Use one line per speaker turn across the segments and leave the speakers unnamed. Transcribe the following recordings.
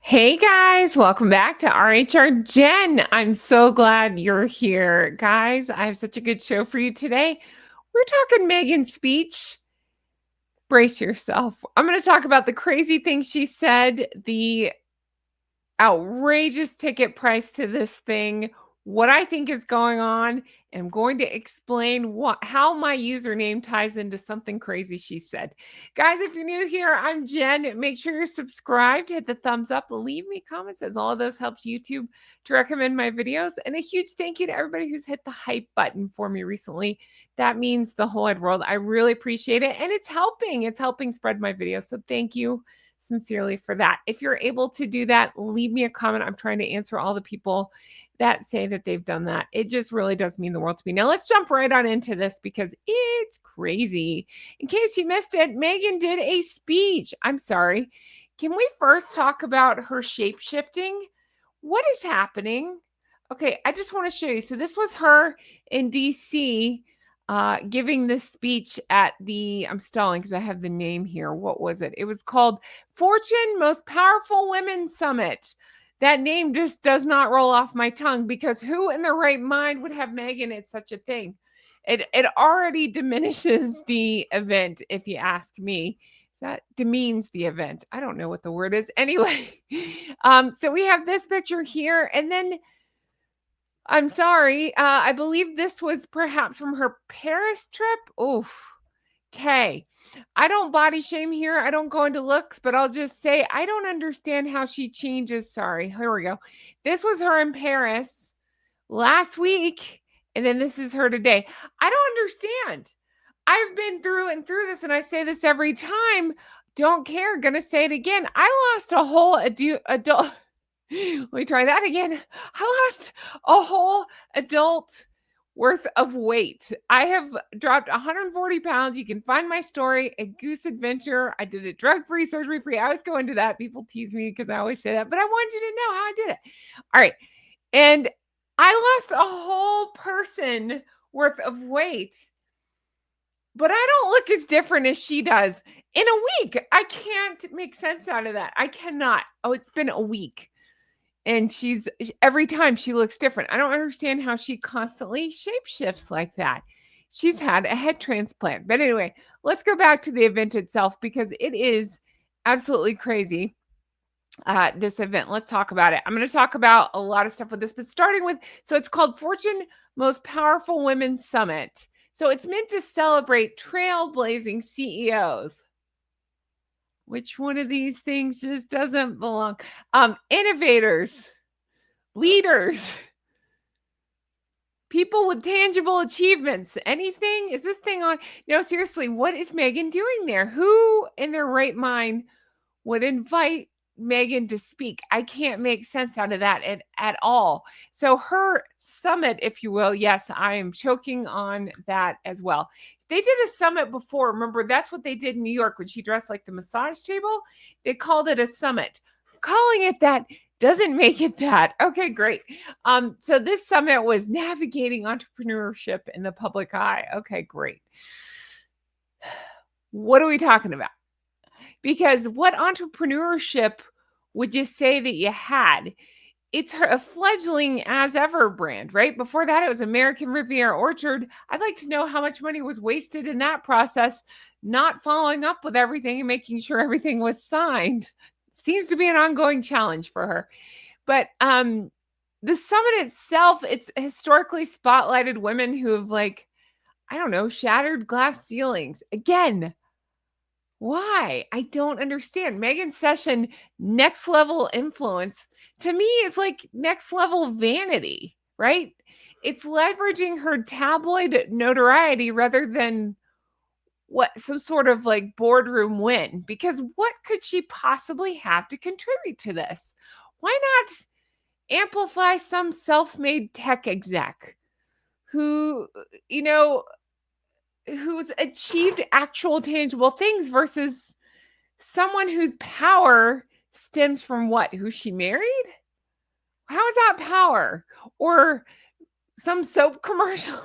Hey guys, welcome back to rhrjen. I'm so glad you're here. Guys, I have such a good show for you today. We're talking Meghan's speech. Brace yourself. I'm going to talk about the crazy things she said, the outrageous ticket price to this thing, what I think is going on, and I'm going to explain how my username ties into something crazy she said. Guys, if you're new here, I'm Jen. Make sure you're subscribed, hit the thumbs up, leave me comments, as all of those helps YouTube to recommend my videos. And a huge thank you to everybody who's hit the hype button for me recently. That means the whole wide world. I really appreciate it, and it's helping spread my videos. So thank you sincerely for that. If you're able to do that, leave me a comment. I'm trying to answer all the people that say that they've done that. It just really does mean the world to me. Now let's jump right on into this because it's crazy. In case you missed it, Meghan did a speech. I'm sorry. Can we first talk about her shape shifting? What is happening? Okay, I just want to show you. So this was her in DC giving this speech at I'm stalling because I have the name here. What was it? It was called Fortune Most Powerful Women Summit. That name just does not roll off my tongue because who in their right mind would have Meghan at such a thing? It already diminishes the event, if you ask me. That demeans the event. I don't know what the word is. Anyway, so we have this picture here, and then I'm sorry. I believe this was perhaps from her Paris trip. Oof. Okay. I don't body shame here. I don't go into looks, but I'll just say I don't understand how she changes. Sorry. Here we go. This was her in Paris last week, and then this is her today. I don't understand. I've been through and through this, and I say this every time. Don't care. Gonna say it again. I lost a whole adult. Let me try that again. I lost a whole adult worth of weight. I have dropped 140 pounds. You can find my story at Goose Adventure. I did it drug-free, surgery-free. I always go into that. People tease me because I always say that, but I want you to know how I did it. All right. And I lost a whole person worth of weight, but I don't look as different as she does in a week. I can't make sense out of that. I cannot. Oh, it's been a week. And every time she looks different. I don't understand how she constantly shape shifts like that. She's had a head transplant. But anyway, let's go back to the event itself because it is absolutely crazy. This event. Let's talk about it. I'm going to talk about a lot of stuff with this, but starting with, so it's called Fortune Most Powerful Women Summit. So it's meant to celebrate trailblazing CEOs. Which one of these things just doesn't belong? Innovators, leaders, people with tangible achievements. Anything? Is this thing on? No, seriously, what is Meghan doing there? Who in their right mind would invite Meghan to speak? I can't make sense out of that at all. So her summit, if you will, yes, I am choking on that as well. They did a summit before. Remember, that's what they did in New York when she dressed like the massage table. They called it a summit. Calling it that doesn't make it bad. Okay, great. So this summit was navigating entrepreneurship in the public eye. Okay, great. What are we talking about? Because what entrepreneurship would you say that you had? It's a fledgling as ever brand, right? Before that, it was American Riviera Orchard. I'd like to know how much money was wasted in that process, not following up with everything and making sure everything was signed. Seems to be an ongoing challenge for her. But the summit itself, it's historically spotlighted women who have, like, I don't know, shattered glass ceilings. Again, why? I don't understand. Meghan's session, next level influence, to me is like next level vanity, right? It's leveraging her tabloid notoriety rather than some sort of like boardroom win. Because what could she possibly have to contribute to this? Why not amplify some self-made tech exec who, who's achieved actual tangible things versus someone whose power stems from what? Who she married? How is that power? Or some soap commercial?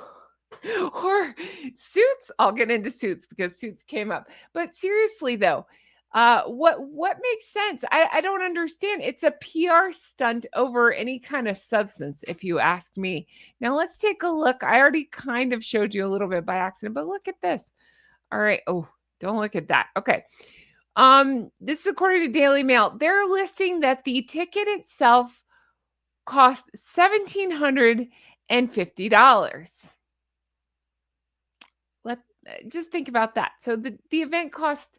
Or Suits? I'll get into Suits because Suits came up. But seriously, though, What makes sense? I don't understand. It's a PR stunt over any kind of substance, if you ask me. Now let's take a look. I already kind of showed you a little bit by accident, but look at this. All right. Oh, don't look at that. Okay. This is according to Daily Mail. They're listing that the ticket itself cost $1,750. Let Just think about that. So the event cost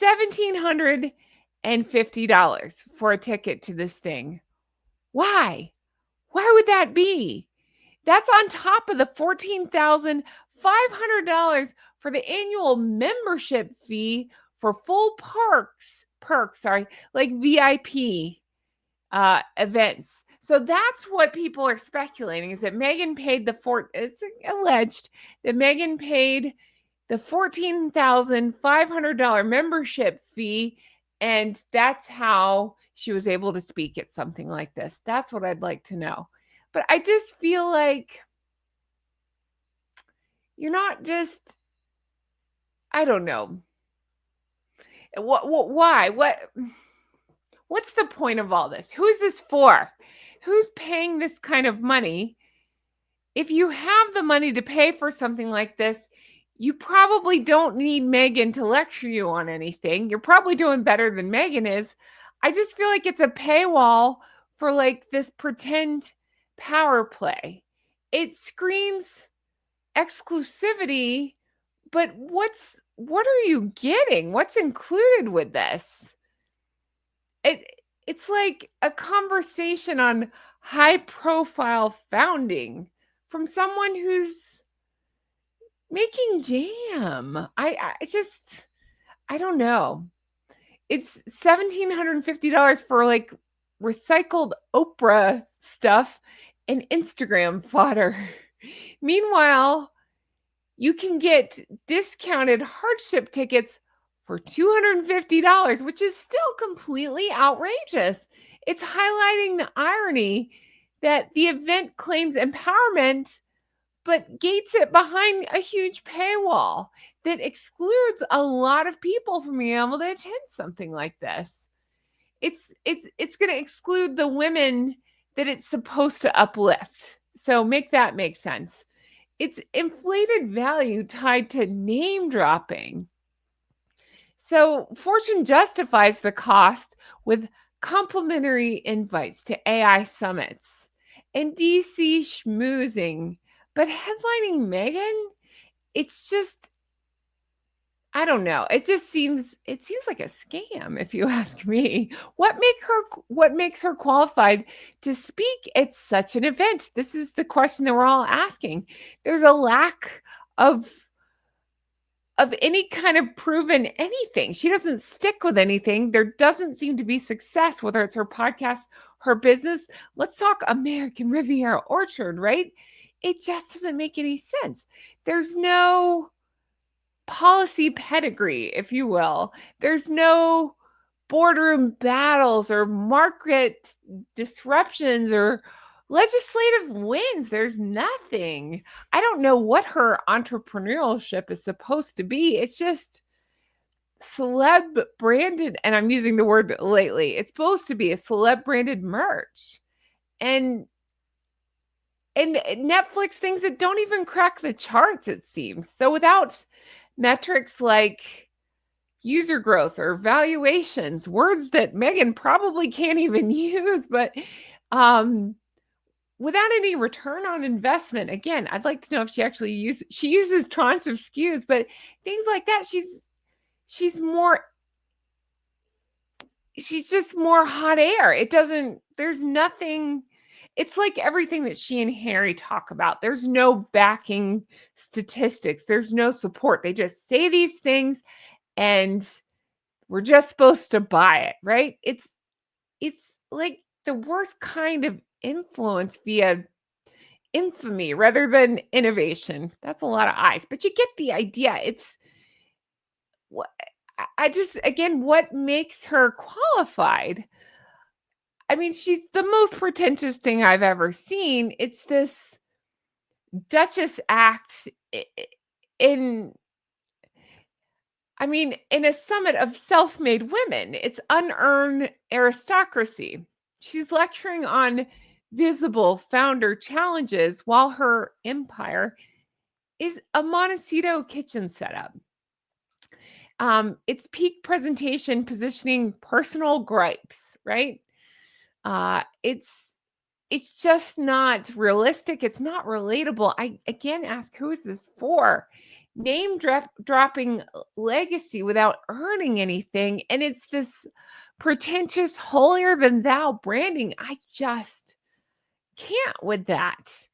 $1,750 for a ticket to this thing. Why? Why would that be? That's on top of the $14,500 for the annual membership fee for full perks, like VIP events. So that's what people are speculating, is that Meghan paid it's alleged that Meghan paid the $14,500 membership fee, and that's how she was able to speak at something like this. That's what I'd like to know. But I just feel like you're not just, I don't know. Why? What's the point of all this? Who's this for? Who's paying this kind of money? If you have the money to pay for something like this, you probably don't need Meghan to lecture you on anything. You're probably doing better than Meghan is. I just feel like it's a paywall for like this pretend power play. It screams exclusivity, but what are you getting? What's included with this? It's like a conversation on high profile founding from someone who's making jam. I don't know. It's $1,750 for like recycled Oprah stuff and Instagram fodder. Meanwhile, you can get discounted hardship tickets for $250, which is still completely outrageous. It's highlighting the irony that the event claims empowerment, but gates it behind a huge paywall that excludes a lot of people from being able to attend something like this. It's going to exclude the women that it's supposed to uplift. So make that make sense. It's inflated value tied to name dropping. So Fortune justifies the cost with complimentary invites to AI summits and DC schmoozing. But headlining Meghan, it's just, I don't know. It seems like a scam, if you ask me. What makes her qualified to speak at such an event? This is the question that we're all asking. There's a lack of any kind of proven anything. She doesn't stick with anything. There doesn't seem to be success, whether it's her podcast, her business. Let's talk American Riviera Orchard, right? It just doesn't make any sense. There's no policy pedigree, if you will. There's no boardroom battles or market disruptions or legislative wins. There's nothing. I don't know what her entrepreneurship is supposed to be. It's just celeb branded, and I'm using the word lately. It's supposed to be a celeb branded merch. And Netflix things that don't even crack the charts, it seems. So without metrics like user growth or valuations, words that Meghan probably can't even use, but without any return on investment, again, I'd like to know if she uses tranche of SKUs, but things like that, she's just more hot air. There's nothing. It's like everything that she and Harry talk about. There's no backing statistics. There's no support. They just say these things and we're just supposed to buy it, right? It's like the worst kind of influence via infamy rather than innovation. That's a lot of eyes, but you get the idea. It's what again, what makes her qualified? I mean, she's the most pretentious thing I've ever seen. It's this Duchess act in I mean, in a summit of self-made women, it's unearned aristocracy. She's lecturing on visible founder challenges while her empire is a Montecito kitchen setup. It's peak presentation positioning personal gripes, right? It's just not realistic. It's not relatable. I again ask, who is this for? Dropping legacy without earning anything. And it's this pretentious, holier than thou branding. I just can't with that.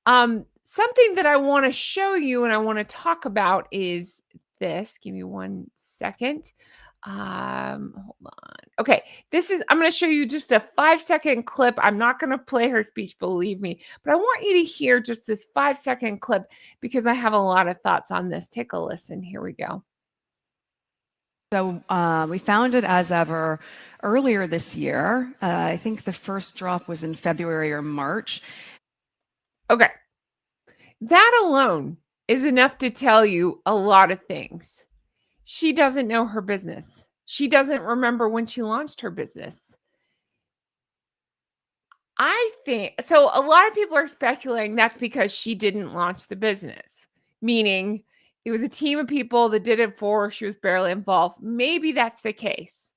Something that I want to show you and I want to talk about is this. Give me 1 second. Hold on. Okay, I'm going to show you just a 5-second clip. I'm not going to play her speech, believe me, but I want you to hear just this 5-second clip because I have a lot of thoughts on this. Take a listen. Here we go.
So we founded as ever earlier this year. I think the first drop was in February or March.
Okay. That alone is enough to tell you a lot of things. She doesn't know her business. She doesn't remember when she launched her business. I think so. A lot of people are speculating that's because she didn't launch the business, meaning it was a team of people that did it for her. She was barely involved. Maybe that's the case.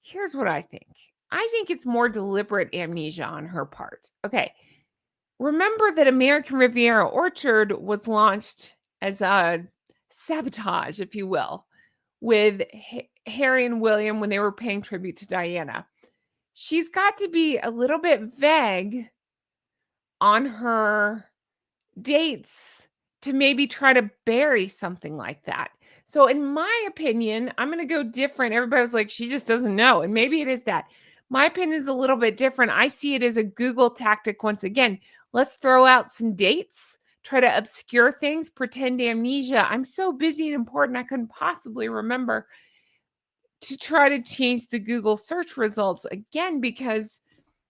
Here's what I think. I think it's more deliberate amnesia on her part. Okay. Remember that American Riviera Orchard was launched as a sabotage, if you will, with Harry and William when they were paying tribute to Diana. She's got to be a little bit vague on her dates to maybe try to bury something like that. So in my opinion, I'm going to go different. Everybody was like, she just doesn't know. And maybe it is that. My opinion is a little bit different. I see it as a Google tactic once again. Let's throw out some dates, try to obscure things, pretend amnesia. I'm so busy and important, I couldn't possibly remember, to try to change the Google search results again, because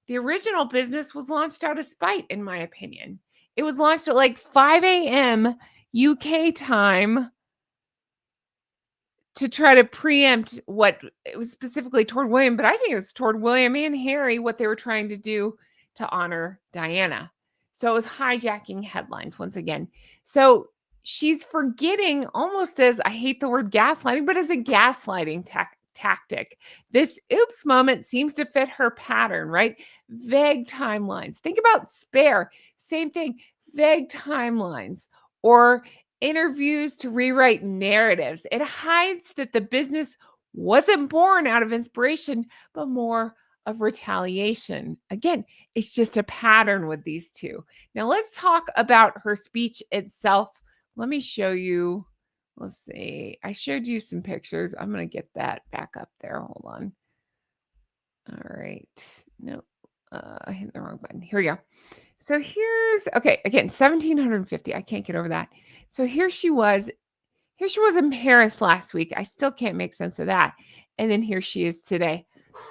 the original business was launched out of spite, in my opinion. It was launched at like 5 a.m. UK time to try to preempt what it was specifically toward William, but I think it was toward William and Harry, what they were trying to do to honor Diana. So it was hijacking headlines once again. So she's forgetting, almost as, I hate the word gaslighting, but as a gaslighting tactic. This oops moment seems to fit her pattern, right? Vague timelines. Think about Spare. Same thing. Vague timelines. Or interviews to rewrite narratives. It hides that the business wasn't born out of inspiration, but more of retaliation. Again, it's just a pattern with these two. Now let's talk about her speech itself. Let me show you. Let's see. I showed you some pictures. I'm going to get that back up there. Hold on. All right. No, I hit the wrong button. Here we go. So here's, okay, again, 1750. I can't get over that. So here she was in Paris last week. I still can't make sense of that. And then here she is today.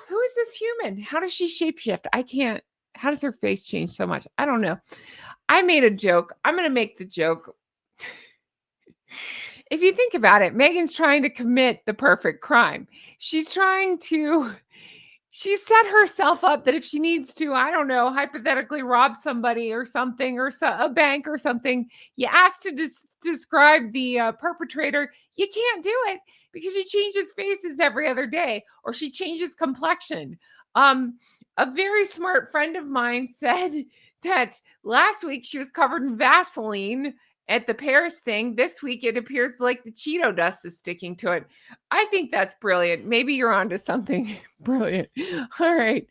Who is this human? How does she shapeshift? I can't. How does her face change so much? I don't know. I made a joke. I'm going to make the joke. If you think about it, Meghan's trying to commit the perfect crime. She set herself up that if she needs to, I don't know, hypothetically rob somebody or something, or a bank or something, you ask to describe the perpetrator. You can't do it because she changes faces every other day, or she changes complexion. A very smart friend of mine said that last week she was covered in Vaseline at the Paris thing. This week it appears like the Cheeto dust is sticking to it. I think that's brilliant. Maybe you're onto something brilliant. All right.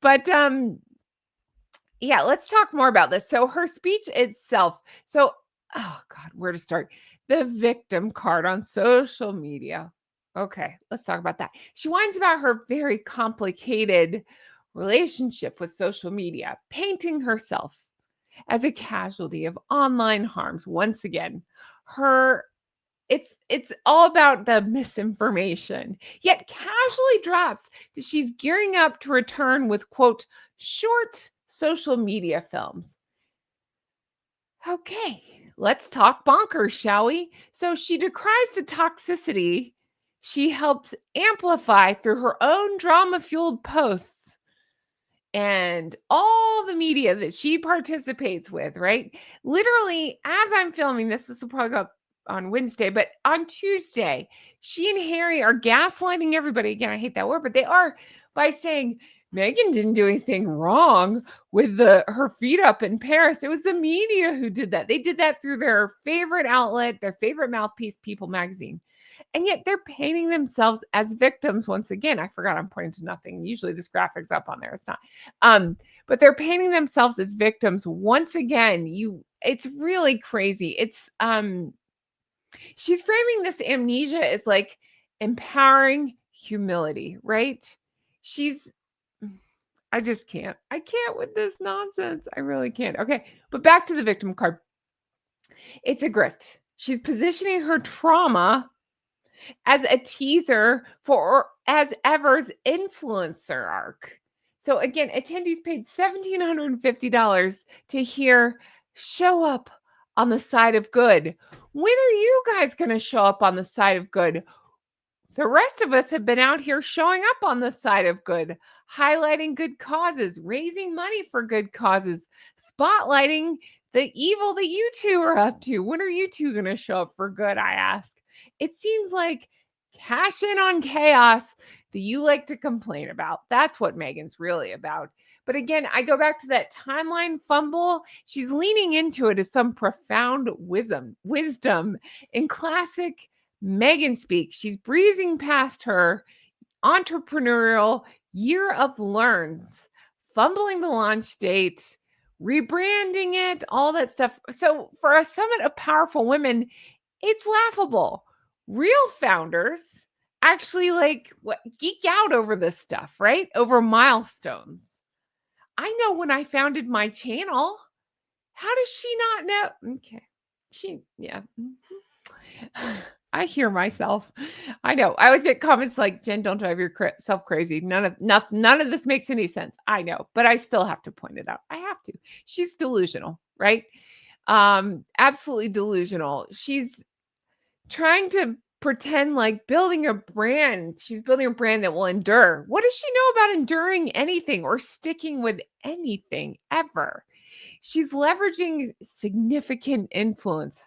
But yeah, let's talk more about this. So her speech itself. So, oh God, where to start? The victim card on social media. Okay, let's talk about that. She whines about her very complicated relationship with social media, painting herself as a casualty of online harms. Once again, it's all about the misinformation, yet casually drops that she's gearing up to return with, quote, short social media films. Okay, let's talk bonkers, shall we? So she decries the toxicity she helps amplify through her own drama-fueled posts and all the media that she participates with, right? Literally, as I'm filming this will probably go up on Wednesday, but on Tuesday, she and Harry are gaslighting everybody. Again, I hate that word, but they are, by saying Meghan didn't do anything wrong with her feet up in Paris. It was the media who did that. They did that through their favorite outlet, their favorite mouthpiece, People Magazine. And yet they're painting themselves as victims once again. I forgot I'm pointing to nothing. Usually this graphic's up on there. It's not. But they're painting themselves as victims once again. It's really crazy. She's framing this amnesia as like empowering humility, right? I just can't. I can't with this nonsense. I really can't. Okay, but back to the victim card. It's a grift. She's positioning her trauma as a teaser for as ever's influencer arc. So again, attendees paid $1,750 to hear show up on the side of good. When are you guys going to show up on the side of good? The rest of us have been out here showing up on the side of good, highlighting good causes, raising money for good causes, spotlighting the evil that you two are up to. When are you two going to show up for good, I ask? It seems like cash in on chaos that you like to complain about. That's what Meghan's really about. But again, I go back to that timeline fumble. She's leaning into it as some profound wisdom in classic Meghan speak. She's breezing past her entrepreneurial year of learns, fumbling the launch date, rebranding it, all that stuff. So for a summit of powerful women, it's laughable. Real founders actually geek out over this stuff, right? Over milestones. I know when I founded my channel, how does she not know? Okay. Yeah. I hear myself. I know. I always get comments like, Jen, don't drive yourself crazy. None of this makes any sense. I know, but I still have to point it out. I have to. She's delusional, right? Absolutely delusional. She's trying to pretend like building a brand. She's building a brand that will endure. What does she know about enduring anything or sticking with anything ever? She's leveraging significant influence.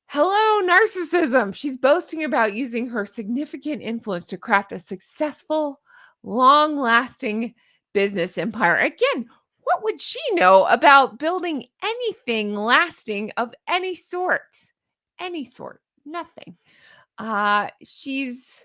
Hello, narcissism. She's boasting about using her significant influence to craft a successful, long-lasting business empire. Again, what would she know about building anything lasting of any sort? Any sort. Nothing. She's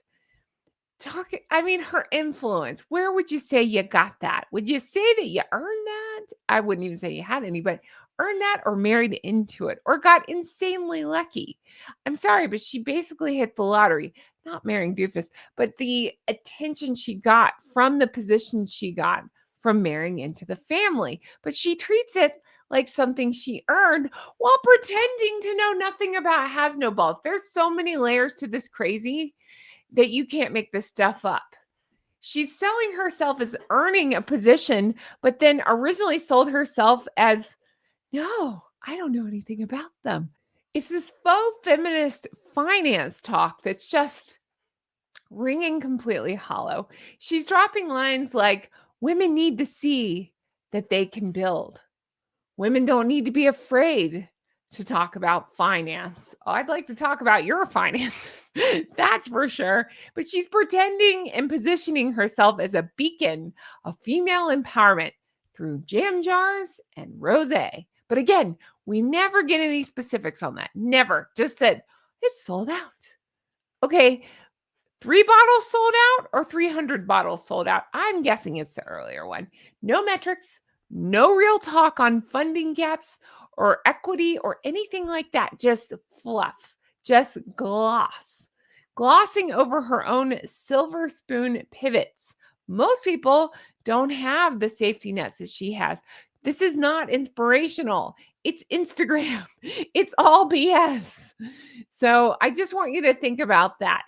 talking, her influence. Where would you say you got that? Would you say that you earned that? I wouldn't even say you had any, but earned that or married into it or got insanely lucky. I'm sorry, but she basically hit the lottery. Not marrying doofus, but the attention she got from the position she got from marrying into the family. But she treats it like something she earned while pretending to know nothing about has no balls. There's so many layers to this crazy that you can't make this stuff up. She's selling herself as earning a position, but then originally sold herself as, no, I don't know anything about them. It's this faux feminist finance talk that's just ringing completely hollow. She's dropping lines like, women need to see that they can build. Women don't need to be afraid to talk about finance. I'd like to talk about your finances. That's for sure. But she's pretending and positioning herself as a beacon of female empowerment through jam jars and rosé. But again, we never get any specifics on that. Never. Just that it's sold out. Okay, 3 bottles sold out or 300 bottles sold out? I'm guessing it's the earlier one. No metrics, no real talk on funding gaps or equity or anything like that. Just fluff, just glossing over her own silver spoon pivots. Most people don't have the safety nets that she has. This is not inspirational. It's Instagram. It's all BS. So I just want you to think about that.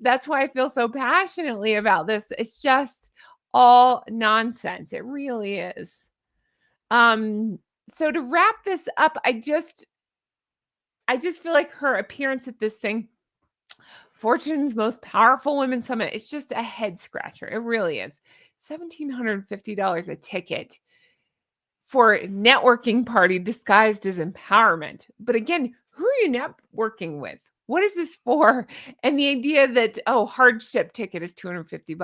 That's why I feel so passionately about this. It's just all nonsense. It really is. So to wrap this up, I just feel like her appearance at this thing, Fortune's Most Powerful Women Summit, it's just a head scratcher. It really is. $1,750 a ticket for a networking party disguised as empowerment. But again, who are you networking with? What is this for? And the idea that, oh, hardship ticket is $250.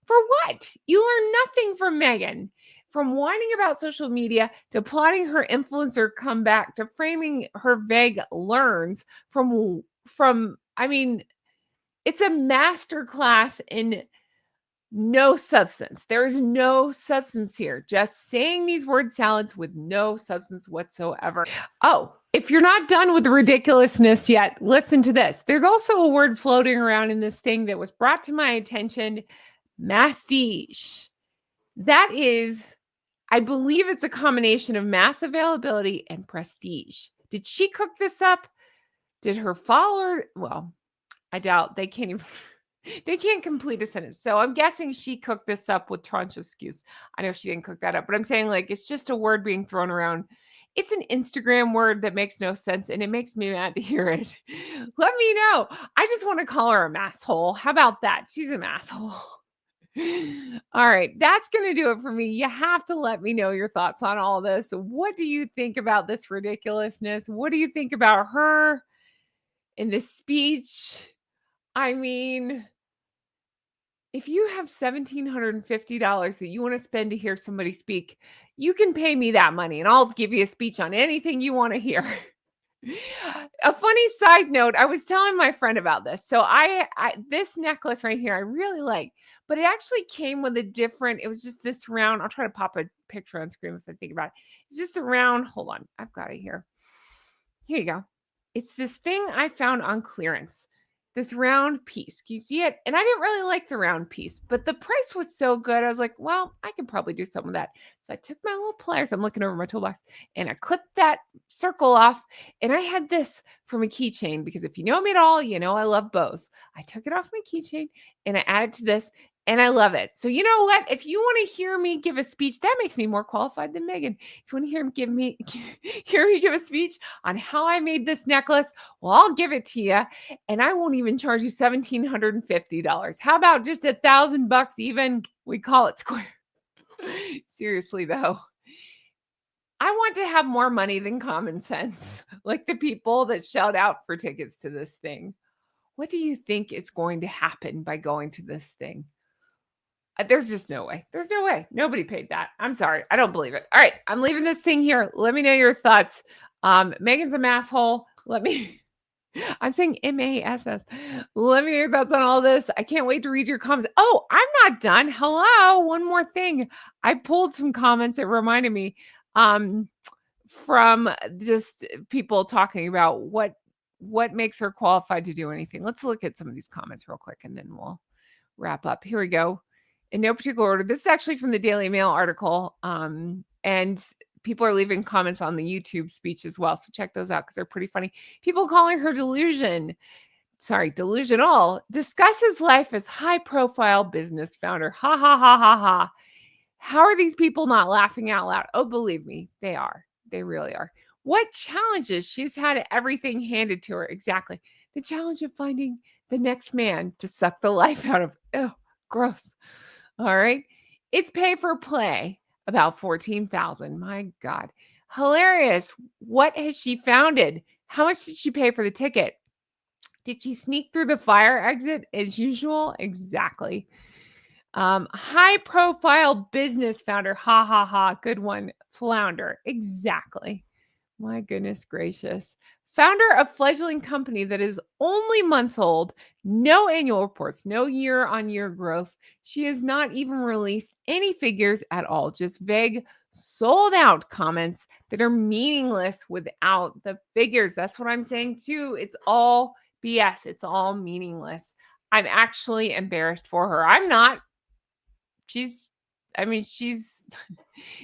For what? You learn nothing from Meghan. From whining about social media to plotting her influencer comeback to framing her vague learns I mean, it's a master class in no substance. There is no substance here. Just saying these word salads with no substance whatsoever. Oh, if you're not done with the ridiculousness yet, listen to this. There's also a word floating around in this thing that was brought to my attention, mastige. That is, I believe it's a combination of mass availability and prestige. Did she cook this up? Did her follower? Well, I doubt they can't even. They can't complete a sentence. So I'm guessing she cooked this up with tranche of skews. I know she didn't cook that up, but I'm saying like it's just a word being thrown around. It's an Instagram word that makes no sense and it makes me mad to hear it. Let me know. I just want to call her a masshole. How about that? She's a masshole. All right, that's going to do it for me. You have to let me know your thoughts on all this. What do you think about this ridiculousness? What do you think about her in this speech? I mean, if you have $1,750 that you want to spend to hear somebody speak, you can pay me that money and I'll give you a speech on anything you want to hear. A funny side note, I was telling my friend about this. So I this necklace right here, I really like, but it actually came with it was just this round. I'll try to pop a picture on screen if I think about it. It's just a round, hold on, I've got it here. Here you go. It's this thing I found on clearance. This round piece. Can you see it? And I didn't really like the round piece, but the price was so good. I was like, well, I could probably do something with that. So I took my little pliers. I'm looking over my toolbox and I clipped that circle off. And I had this from a keychain because if you know me at all, you know I love bows. I took it off my keychain and I added to this and I love it. So you know what? If you want to hear me give a speech, that makes me more qualified than Meghan. If you want to hear me give a speech on how I made this necklace, well, I'll give it to you. And I won't even charge you $1,750. How about just $1,000 even? We call it square. Seriously, though. I want to have more money than common sense, like the people that shout out for tickets to this thing. What do you think is going to happen by going to this thing? There's just no way. There's no way. Nobody paid that. I'm sorry. I don't believe it. All right. I'm leaving this thing here. Let me know your thoughts. Meghan's a masshole. I'm saying MASS. Let me know your thoughts on all this. I can't wait to read your comments. Oh, I'm not done. Hello. One more thing. I pulled some comments that reminded me from just people talking about what makes her qualified to do anything. Let's look at some of these comments real quick and then we'll wrap up. Here we go. In no particular order. This is actually from the Daily Mail article. And people are leaving comments on the YouTube speech as well. So check those out because they're pretty funny. People calling her delusional, discusses life as high-profile business founder. Ha, ha, ha, ha, ha. How are these people not laughing out loud? Oh, believe me, they are. They really are. What challenges? She's had everything handed to her. Exactly. The challenge of finding the next man to suck the life out of. Oh, gross. All right. It's pay for play. About 14,000. My God. Hilarious. What has she founded? How much did she pay for the ticket? Did she sneak through the fire exit as usual? Exactly. High profile business founder. Ha ha ha. Good one. Flounder. Exactly. My goodness gracious. Founder of fledgling company that is only months old, no annual reports, no year-on-year growth. She has not even released any figures at all, just vague, sold-out comments that are meaningless without the figures. That's what I'm saying too. It's all BS. It's all meaningless. I'm actually embarrassed for her. I'm not. She's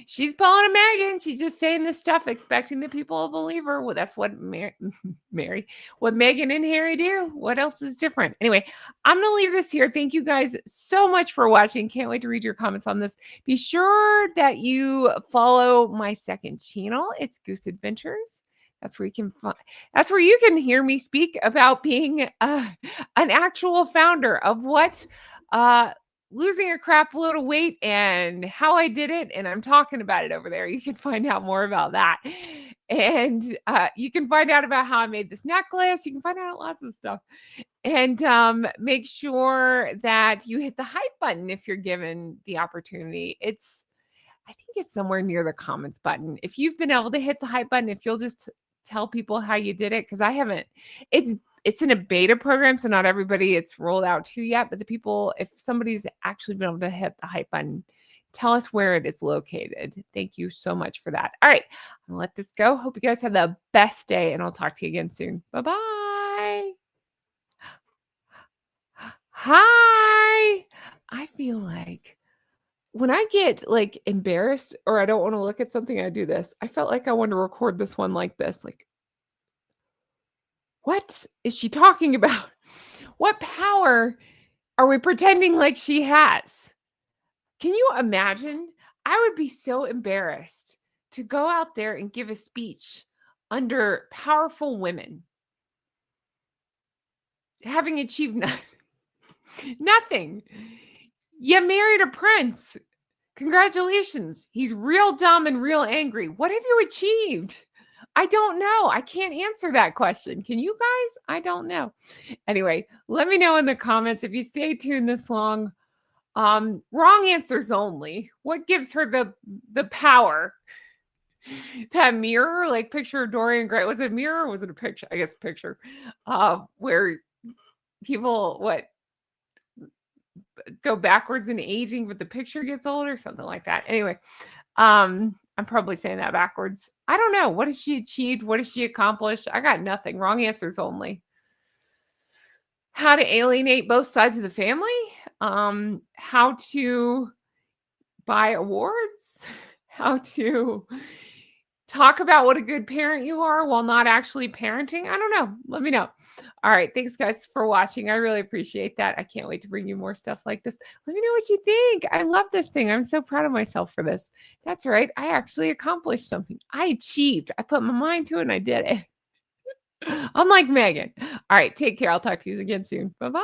she's pulling a Meghan. She's just saying this stuff, expecting the people to believe her. Well, that's what what Meghan and Harry do. What else is different? Anyway, I'm going to leave this here. Thank you guys so much for watching. Can't wait to read your comments on this. Be sure that you follow my second channel. It's Goose Adventures. That's where you can that's where you can hear me speak about being an actual founder of what losing a crap load of weight and how I did it. And I'm talking about it over there. You can find out more about that. And you can find out about how I made this necklace. You can find out lots of stuff. And make sure that you hit the hype button if you're given the opportunity. I think it's somewhere near the comments button. If you've been able to hit the hype button, if you'll just tell people how you did it, because I haven't, it's in a beta program, so not everybody it's rolled out to yet, but the people, if somebody's actually been able to hit the hype button, tell us where it is located. Thank you so much for that. All right, I'm gonna let this go. Hope you guys have the best day, and I'll talk to you again soon. Bye-bye. Hi. I feel like when I get like embarrassed or I don't want to look at something, I do this. I felt like I wanted to record this one like this. Like, what is she talking about? What power are we pretending like she has? Can you imagine? I would be so embarrassed to go out there and give a speech under powerful women, having achieved nothing. You married a prince. Congratulations. He's real dumb and real angry. What have you achieved? I don't know. I can't answer that question. Can you guys? I don't know. Anyway, let me know in the comments if you stay tuned this long. Wrong answers only. What gives her the power? That mirror, like picture of Dorian Gray. Was it a mirror or was it a picture? I guess a picture. Where people go backwards in aging, but the picture gets older, something like that. Anyway, I'm probably saying that backwards. I don't know. What has she achieved? What has she accomplished? I got nothing. Wrong answers only. How to alienate both sides of the family. How to buy awards. How to talk about what a good parent you are while not actually parenting. I don't know. Let me know. All right. Thanks, guys, for watching. I really appreciate that. I can't wait to bring you more stuff like this. Let me know what you think. I love this thing. I'm so proud of myself for this. That's right. I actually accomplished something. I achieved. I put my mind to it and I did it. Unlike Meghan. All right. Take care. I'll talk to you again soon. Bye-bye.